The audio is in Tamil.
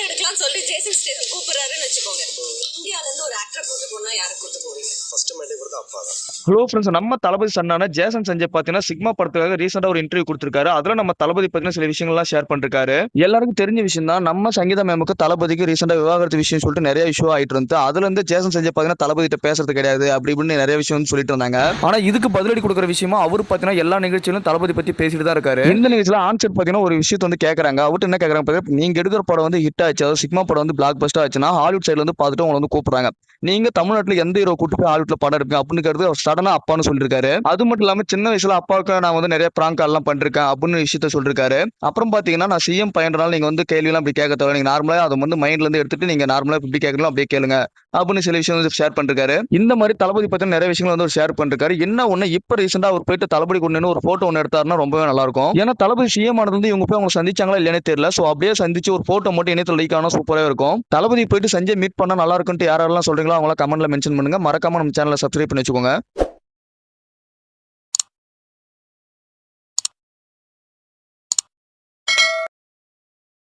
படம் எடுக்கலாம்னு சொல்லி ஜேசன் ஸ்டேத்தம் கூப்பிடுறாருன்னு வச்சுக்கோங்க. இந்தியால இருந்து ஒரு ஆக்டர் கூட்டு போனா யாரை கூட்டு போவீங்க? ஃபர்ஸ்ட் மேட்டே கொடுத்த அப்பா தான். ஹலோ ஃப்ரெண்ட்ஸ், நம்ம தளபதி சன்னான ஜேசன் சஞ்சய் பார்த்தீங்கன்னா சிக்மா படத்துக்காக ரீசெண்டா ஒரு இன்டர்வியூ கொடுத்திருக்காரு. அதுல நம்ம தளபதி பத்தின சில விஷயங்கள்லாம் ஷேர் பண்ணிருக்காரு. எல்லாருக்கும் தெரிஞ்ச விஷயம் தான், நம்ம சங்கீதா மேமுக்கு தளபதிக்கு ரீசெண்டா விவாகரத்து விஷயம் சொல்லிட்டு நிறைய இஷ்யூ ஆயிட்டு இருந்து, அதுல இருந்து ஜேசன் சஞ்சய் பார்த்தீங்கன்னா தளபதிட்ட பேசுறது கிடையாது அப்படி இப்படின்னு நிறைய விஷயம் வந்து சொல்லிட்டு இருந்தாங்க. ஆனா இதுக்கு பதிலடி கொடுக்குற விஷயமா அவர் பார்த்தீங்கன்னா எல்லா நிகழ்ச்சியிலும் தளபதி பத்தி பேசிட்டு தான் இருக்காரு. இந்த நிகழ்ச்சியில ஆன்சர் பார்த்தீங்கன்னா ஒரு விஷயத்தை வந்து கேட்கறாங்க. அவர்கிட்ட என்ன கேட்கறாங்க, நீங்க எடுக்கிற படம் வந்து ஹிட் ஆச்சு, அதாவது சிக்மா படம் வந்து பிளாக் பஸ்டர் ஆச்சுன்னா ஹாலிவுட் சைடுல வந்து பார்த்துட்டு உங்களை வந்து கூப்பிடுறாங்க. நீங்க தமிழ்நாட்டுல எந்த ஹீரோ கூட்டு போய் ஹாலிவுட்ல படம் எடுப்பீங்க அப்படின்னு சடனா அப்பான்னு சொல்லிருக்காரு. அது மட்டும் இல்லாம சின்ன வயசுல அப்பாவுக்கு நான் வந்து நிறைய பிராங்க் எல்லாம் பண்ணிருக்கேன் அப்படின்னு விஷயத்த சொல்லிருக்காரு. அப்புறம் பாத்தீங்கன்னா நான் சிஎம் பையன்றனால நீங்க வந்து கேள்வி எல்லாம் அப்படி கேட்க தேவை, நீங்க நார்மலா அதை வந்து மைண்ட்ல இருந்து எடுத்துட்டு நீங்க நார்மலா இப்படி கேட்கலாம் அப்படியே கேளுங்க அப்படின்னு சில விஷயம் வந்து ஷேர் பண்ணிருக்காரு. இந்த மாதிரி தளபதி பத்தி நிறைய விஷயங்கள் வந்து ஷேர் பண்ணிருக்காரு. என்ன ஒண்ணு இப்ப ரீசெண்டா அவர் போயிட்டு தளபதி கொண்டு ஒரு போட்டோ ஒன்று எடுத்தாருன்னா ரொம்பவே நல்லா இருக்கும். ஏன்னா தளபதி சிஎம் ஆனது வந்து இவங்க போய் அவங்க சந்திச்சாங்களா இல்லையானே தெரியல. சோ அப்படியே சந்திச்சு ஒரு போட்டோ மட்டும் இணையத்தில் லீக் ஆனா சூப்பரா இருக்கும். தளபதி போயிட்டு சஞ்சய் மீட் பண்ணா நல்லா இருக்கும்னு யாரெல்லாம் சொல்றீங்களோ அவங்கள கமெண்ட்ல மென்ஷன் பண்ணுங்க. மறக்காம நம்ம சேனலை சப்ஸ்கிரைப் பண்ணி வச்சுக்கோங்க.